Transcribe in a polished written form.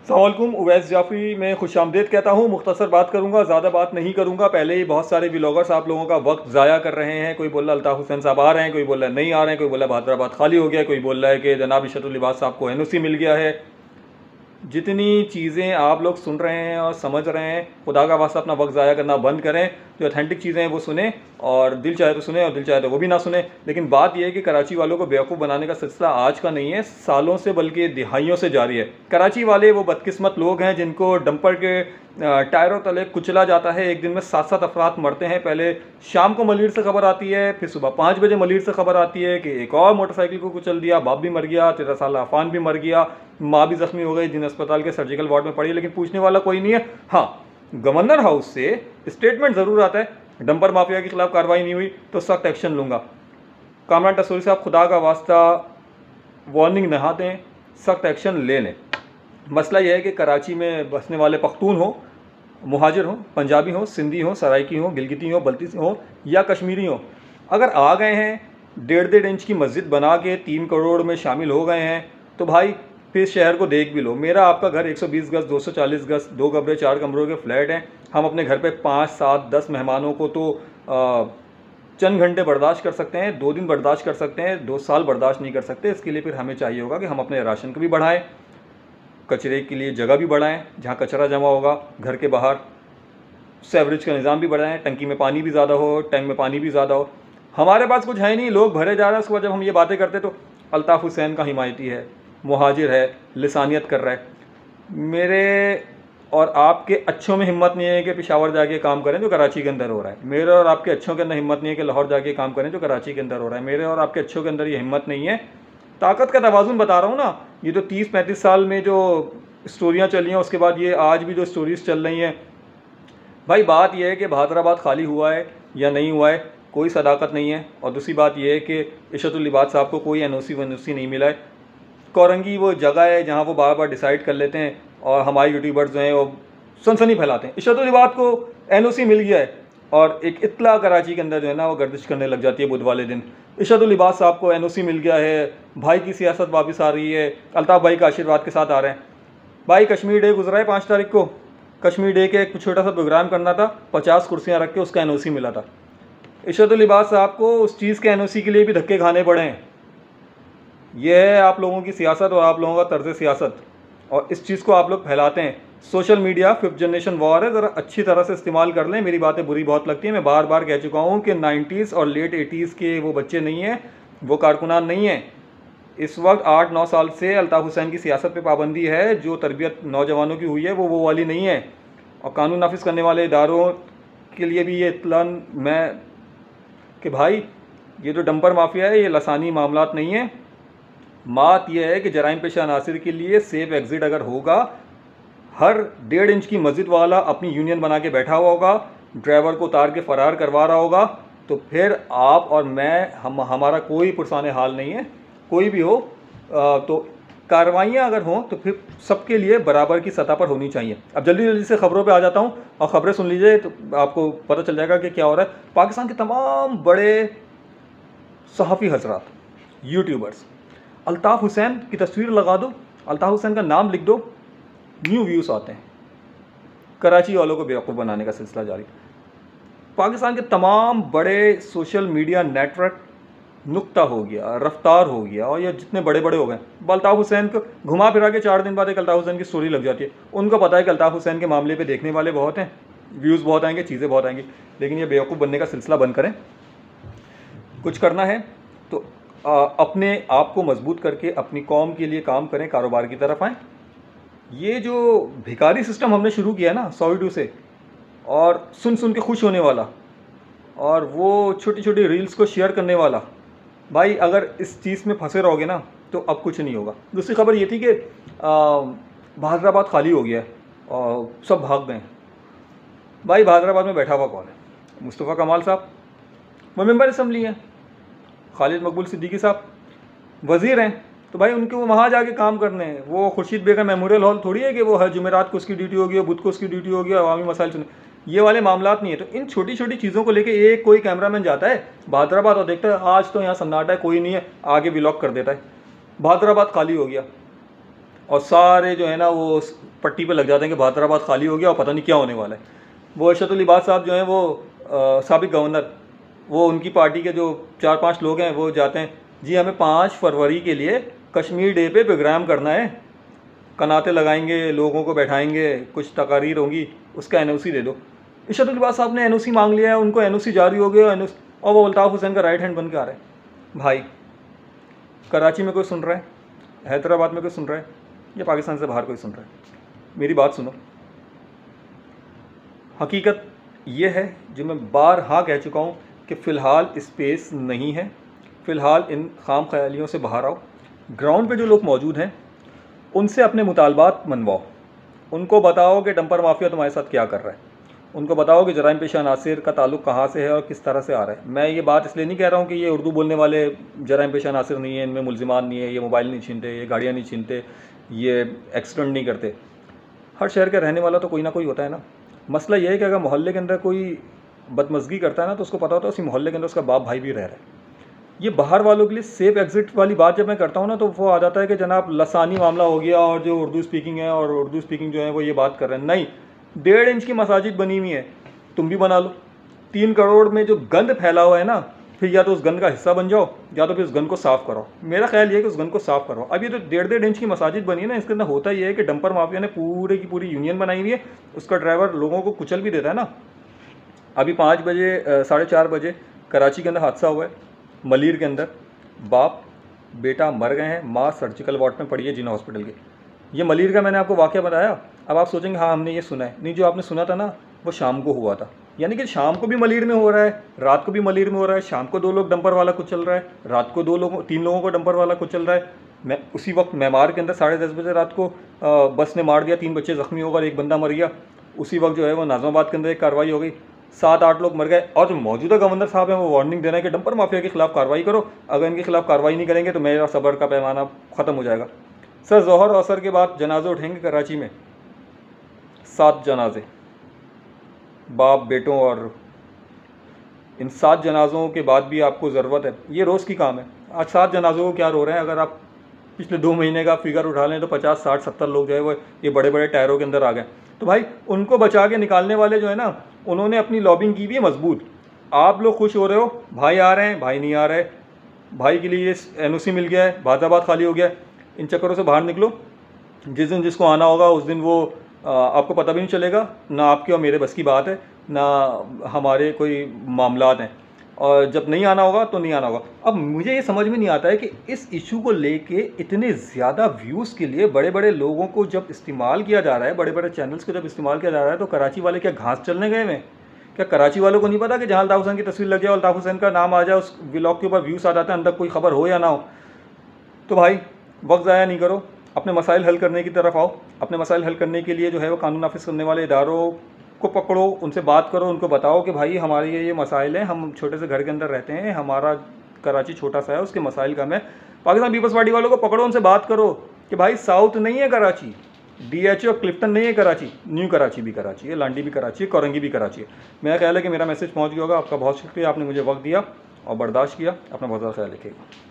अस्सलामुअलैकुम। उवैस जाफ़री में खुशामदीद कहता हूँ। मुख्तसर बात करूँगा, ज़्यादा बात नहीं करूँगा। पहले ही बहुत सारे व्लॉगर्स आप लोगों का वक्त ज़ाया कर रहे हैं। कोई बोल रहा है अल्ताफ़ हुसैन साहब आ रहे हैं, कोई बोल रहा है नहीं आ रहे हैं, कोई बोल रहा है हैदराबाद खाली हो गया, कोई बोल रहा है कि जनाब इशरतुल लिबास साहब को NOC मिल गया है। जितनी चीज़ें आप लोग सुन रहे हैं और समझ रहे हैं, खुदा का वास्ता अपना वक्त ज़ाया करना बंद करें। जो ऑथेंटिक चीज़ें हैं वो सुने, और दिल चाहे तो सुने और दिल चाहे तो वो भी ना सुने। लेकिन बात यह है कि कराची वालों को बेवकूफ़ बनाने का सिलसिला आज का नहीं है, सालों से बल्कि दिहाइयों से जारी है। कराची वाले वो बदकिस्मत लोग हैं जिनको डंपर के टायरों तले कुचला जाता है। एक दिन में 7-7 अफराद मरते हैं। पहले शाम को मलीर से खबर आती है, फिर सुबह 5 बजे मलीर से खबर आती है कि एक और मोटरसाइकिल को कुचल दिया, बाप भी मर गया, 13 साल अफान भी मर गया, माँ भी ज़ख्मी हो गई, जिन अस्पताल के सर्जिकल वार्ड में पड़ी है। लेकिन पूछने वाला कोई नहीं है। हाँ, गवर्नर हाउस से स्टेटमेंट ज़रूर आता है, डंपर माफिया के खिलाफ कार्रवाई नहीं हुई तो सख्त एक्शन लूँगा। कामरान टसूरी साहब, खुदा का वास्ता वार्निंग नहा दें, सख्त एक्शन ले लें। मसला यह है कि कराची में बसने वाले पख्तून हो, मुहाजिर हो, पंजाबी हो, सिंधी हो, सराइकी हो, गिलगिती हो, बल्ती हो या कश्मीरी हो, अगर आ गए हैं 1.5 इंच की मस्जिद बना के 3 करोड़ में शामिल हो गए हैं तो भाई फिर शहर को देख भी लो। मेरा आपका घर 120 गज, 240 गज, 2 कमरे 4 कमरों के फ्लैट हैं। हम अपने घर पे 5, 7, 10 मेहमानों को तो चंद घंटे बर्दाश्त कर सकते हैं, 2 दिन बर्दाश्त कर सकते हैं, 2 साल बर्दाश्त नहीं कर सकते। इसके लिए फिर हमें चाहिए होगा कि हम अपने राशन को भी बढ़ाएं, कचरे के लिए जगह भी बढ़ाएं, जहाँ कचरा जमा होगा घर के बाहर सेवरेज का निज़ाम भी बढ़ाएं, टंकी में पानी भी ज़्यादा हो, टैंक में पानी भी ज़्यादा हो। हमारे पास कुछ है नहीं, लोग भरे जा रहे हैं। उसके बाद जब हम ये बातें करते तो अल्ताफ़ हुसैन का हिमायती है, मुहाजिर है, लिसानियत कर रहा है। मेरे और आपके अच्छों में हिम्मत नहीं है कि पेशावर जाके काम करें जो कराची के अंदर हो रहा है। मेरे और आपके अच्छों के अंदर हिम्मत नहीं है कि लाहौर जाके काम करें जो कराची के अंदर हो रहा है। मेरे और आपके अच्छों के अंदर ये हिम्मत नहीं है। ताकत का तवाज़ुन बता रहा हूँ ना। ये जो 30-35 साल में जो स्टोरियाँ चली हैं, उसके बाद ये आज भी जो स्टोरीज़ चल रही हैं, भाई बात यह है कि हैदराबाद खाली हुआ है या नहीं हुआ है, कोई सदाकत नहीं है। और दूसरी बात यह है कि इशरतुल लिबास साहब को कोई NOC नहीं मिला है। कोरंगी वो जगह है जहाँ वो बार बार डिसाइड कर लेते हैं और हमारे यूट्यूबर्स जो हैं वो सनसनी फैलाते हैं। इशरतुल लिबास को NOC मिल गया है और एक इत्तला कराची के अंदर जो है ना वो गर्दिश करने लग जाती है बुध वाले दिन। इशरतुल लिबास साहब को NOC मिल गया है, भाई की सियासत वापस आ रही है, अल्ताफ़ भाई का आशीर्वाद के साथ आ रहे हैं। भाई कश्मीर डे गुजरा है 5 तारीख को, कश्मीर डे के एक छोटा सा प्रोग्राम करना था, 50 कुर्सियाँ रख के उसका NOC मिला था। इशरतुल लिबास साहब को उस चीज़ के NOC के लिए भी धक्के खाने पड़े हैं। यह है आप लोगों की सियासत और आप लोगों का तर्ज सियासत, और इस चीज़ को आप लोग फैलाते हैं। Social media 5th generation war है, ज़रा अच्छी तरह से इस्तेमाल कर लें। मेरी बातें बुरी बहुत लगती हैं, मैं बार बार कह चुका हूँ कि 90s और लेट 80s के वो बच्चे नहीं हैं, वो कारकुनान नहीं हैं। इस वक्त 8-9 साल से अल्ताफ़ हुसैन की सियासत पे पाबंदी है। जो तरबियत नौजवानों की हुई है वो वाली नहीं है। और कानून नाफिज करने वाले इदारों के लिए भी ये इत्तलान मैं कि भाई ये जो डंपर माफिया है ये लसानी मामलात नहीं है। बात यह है कि जराइम पेशा अनासिर के लिए सेफ एग्ज़िट अगर होगा, हर 1.5 इंच की मस्जिद वाला अपनी यूनियन बना के बैठा हुआ होगा, ड्राइवर को उतार के फ़रार करवा रहा होगा, तो फिर आप और मैं हमारा कोई पुरसाने हाल नहीं है। कोई भी हो तो कार्रवाइयाँ अगर हों तो फिर सबके लिए बराबर की सतह पर होनी चाहिए। अब जल्दी जल्दी से ख़बरों पे आ जाता हूँ और ख़बरें सुन लीजिए तो आपको पता चल जाएगा कि क्या हो रहा है। पाकिस्तान के तमाम बड़े सहाफ़ी हजरात, यूट्यूबर्स, अल्ताफ़ हुसैन की तस्वीर लगा दो, अल्ताफ़ हुसैन का नाम लिख दो, न्यू व्यूज़ आते हैं। कराची वालों को बेवकूफ़ बनाने का सिलसिला जारी। पाकिस्तान के तमाम बड़े सोशल मीडिया नेटवर्क नुक्ता हो गया, रफ्तार हो गया, और ये जितने बड़े बड़े हो गए, अल्ताफ़ हुसैन को घुमा फिरा के 4 दिन बाद एक अल्ताफ़ हुसैन की स्टोरी लग जाती है। उनको पता है कि अल्ताफ़ हुसैन के मामले पे देखने वाले बहुत हैं, व्यूज़ बहुत आएंगे, चीज़ें बहुत आएंगी। लेकिन ये बेवकूफ़ बनने का सिलसिला बंद करें। कुछ करना है तो अपने आप को मजबूत करके अपनी कौम के लिए काम करें, कारोबार की तरफ आएँ। ये जो भिखारी सिस्टम हमने शुरू किया ना 100 से, और सुन सुन के खुश होने वाला, और वो छोटी छोटी रील्स को शेयर करने वाला, भाई अगर इस चीज़ में फंसे रहोगे ना तो अब कुछ नहीं होगा। दूसरी खबर ये थी कि हैदराबाद खाली हो गया है और सब भाग गए। भाई हैदराबाद में बैठा हुआ कौन है? मुस्तफ़ा कमाल साहब वो मेंबर असम्बली हैं, खालिद मकबूल सिद्दीकी साहब वज़ीर हैं, तो भाई उनके वो वहाँ जाके काम करने हैं। वो खुर्शीद बेगम मेमोरियल हॉल थोड़ी है कि वो हर जुमेरात को उसकी ड्यूटी होगी और बुध को उसकी ड्यूटी होगी और अवामी मसाइल सुने। ये वाले मामलात नहीं है। तो इन छोटी छोटी चीज़ों को लेके एक कोई कैमरामैन जाता है हैदराबाद और देखता है आज तो यहाँ सन्नाटा है, कोई नहीं है, आगे व्लॉग कर देता है। हैदराबाद खाली हो गया। और सारे जो है ना वो उस पट्टी पे लग जाते हैं कि बहादुराबाद खाली हो गया और पता नहीं क्या होने वाला है। वो अरशद अली बात साहब जो हैं वो साबिक गवर्नर, वो उनकी पार्टी के जो 4-5 लोग हैं वो जाते हैं, जी हमें 5 फरवरी के लिए कश्मीर डे पे प्रोग्राम करना है, कनाते लगाएंगे, लोगों को बैठाएंगे, कुछ तकारीर होंगी, उसका NOC दे दो। अरशद अली बात साहब ने NOC मांग लिया है, उनको NOC जारी हो गया, और वो अल्ताफ़ हुसैन का राइट हैंड बन के आ रहा है। भाई कराची में कोई सुन रहा है, हैदराबाद में कोई सुन रहा है, या पाकिस्तान से बाहर कोई सुन रहा है? मेरी बात सुनो, हकीकत ये है जो मैं बारहा कह चुका हूँ कि फ़िलहाल स्पेस नहीं है, फ़िलहाल इन खाम ख्यालियों से बाहर आओ, ग्राउंड पे जो लोग मौजूद हैं उनसे अपने मुतालबात मनवाओ, उनको बताओ कि डंपर माफिया तुम्हारे साथ क्या कर रहा है, उनको बताओ कि जराइम पेशा अनासिर का ताल्लुक़ कहाँ से है और किस तरह से आ रहा है। मैं ये बात इसलिए नहीं कह रहा हूँ कि ये उर्दू बोलने वाले जराइम पेशा अनासिर नहीं है, इनमें मुलजिमान नहीं है, ये मोबाइल नहीं छीनते, ये गाड़ियाँ नहीं छीनते, ये एक्सीडेंट नहीं करते। हर शहर का रहने वाला तो कोई ना कोई होता है ना। मसला ये है कि अगर मोहल्ले के अंदर कोई बदमज़गी करता है ना तो उसको पता होता है उसी मोहल्ले के अंदर उसका बाप भाई भी रह रहा है। ये बाहर वालों के लिए सेफ़ एग्ज़िट वाली बात जब मैं करता हूँ ना तो वो आ जाता है कि जनाब लसानी मामला हो गया और जो उर्दू स्पीकिंग है और उर्दू स्पीकिंग जो है वो ये बात कर रहे हैं। नहीं, 1.5 इंच की मसाजिद बनी हुई है, तुम भी बना लो। 3 करोड़ में जो गंद फैला हुआ है ना, फिर या तो उस गंद का हिस्सा बन जाओ या तो फिर उस गंद को साफ़ करो। मेरा ख्याल ये है कि उस गंद को साफ़ करो। अब ये तो 1.5 इंच की मसाजिद बनी है ना, इसके अंदर होता ये है कि डंपर माफिया ने पूरे की पूरी यूनियन बनाई हुई है, उसका ड्राइवर लोगों को कुचल भी देता है ना। अभी 5 बजे 4:30 बजे कराची के अंदर हादसा हुआ है, मलीर के अंदर बाप बेटा मर गए हैं, माँ सर्जिकल वार्ड में पड़ी है जिना हॉस्पिटल के। ये मलीर का मैंने आपको वाक़या बताया। अब आप सोचेंगे हाँ हमने ये सुना है, नहीं, जो आपने सुना था ना वो शाम को हुआ था। यानी कि शाम को भी मलीर में हो रहा है, रात को भी मलीर में हो रहा है। शाम को 2 लोग डंपर वाला कुचल रहा है, रात को 3 लोगों को डंपर वाला कुचल रहा है। मैं उसी वक्त मेमार के अंदर 10:30 बजे रात को बस ने मार दिया, 3 बच्चे ज़ख्मी हो गए, 1 बंदा मर गया। उसी वक्त जो है वो नाज़िमाबाद के अंदर एक कार्रवाई हो गई, 7-8 लोग मर गए। और जो मौजूदा गवर्नर साहब हैं वो वार्निंग दे रहे हैं कि डंपर माफिया के खिलाफ कार्रवाई करो, अगर इनके खिलाफ कार्रवाई नहीं करेंगे तो मेरा सब्र का पैमाना ख़त्म हो जाएगा। सर ज़ोहर और असर के बाद जनाजे उठेंगे कराची में, 7 जनाजे, बाप बेटों, और इन 7 जनाजों के बाद भी आपको ज़रूरत है, ये रोज़ की काम है। आज 7 जनाजों को क्या रो रहे हैं? अगर आप पिछले 2 महीने का फिगर उठा लें तो 50, 60, 70 लोग जो है वो ये बड़े बड़े टायरों के अंदर आ गए। तो भाई उनको बचा के निकालने वाले जो है ना, उन्होंने अपनी लॉबिंग की भी है मजबूत। आप लोग खुश हो रहे हो, भाई आ रहे हैं, भाई नहीं आ रहे, भाई के लिए NOC मिल गया है, बहादुराबाद खाली हो गया है। इन चक्करों से बाहर निकलो, जिस दिन जिसको आना होगा उस दिन वो आपको पता भी नहीं चलेगा, ना आपके और मेरे बस की बात है, ना हमारे कोई मामलात हैं, और जब नहीं आना होगा तो नहीं आना होगा। अब मुझे ये समझ में नहीं आता है कि इस इशू को लेके इतने ज़्यादा व्यूज़ के लिए बड़े बड़े लोगों को जब इस्तेमाल किया जा रहा है, बड़े बड़े चैनल्स को जब इस्तेमाल किया जा रहा है, तो कराची वाले क्या घास चलने गए हैं? क्या कराची वालों को नहीं पता कि जहाँ अल्ताफ़ हुसैन की तस्वीर लग जाए, अल्ताफ़ हुसैन का नाम आ जाए, उस व्लॉग के ऊपर व्यूज़ आ जाते हैं, अंदर कोई खबर हो या ना हो? तो भाई वक्त ज़ाया नहीं करो, अपने मसाइल हल करने की तरफ आओ। अपने मसाइल हल करने के लिए जो है वो कानून नाफिज करने वाले इदारों को पकड़ो, उनसे बात करो, उनको बताओ कि भाई हमारे ये मसाइल हैं, हम छोटे से घर के अंदर रहते हैं, हमारा कराची छोटा सा है, उसके मसाइल कम है। पाकिस्तान पीपल्स पार्टी वालों को पकड़ो, उनसे बात करो कि भाई साउथ नहीं है कराची, DHA और क्लिफ्टन नहीं है कराची, न्यू कराची भी कराची है, लांडी भी कराची है, कोरंगी भी कराची है। मेरा ख्याल है कि मेरा मैसेज पहुँच गया होगा। आपका बहुत शुक्रिया, आपने मुझे वक्त दिया और बर्दाश्त किया। अपना बहुत ज़्यादा ख्याल रखिएगा।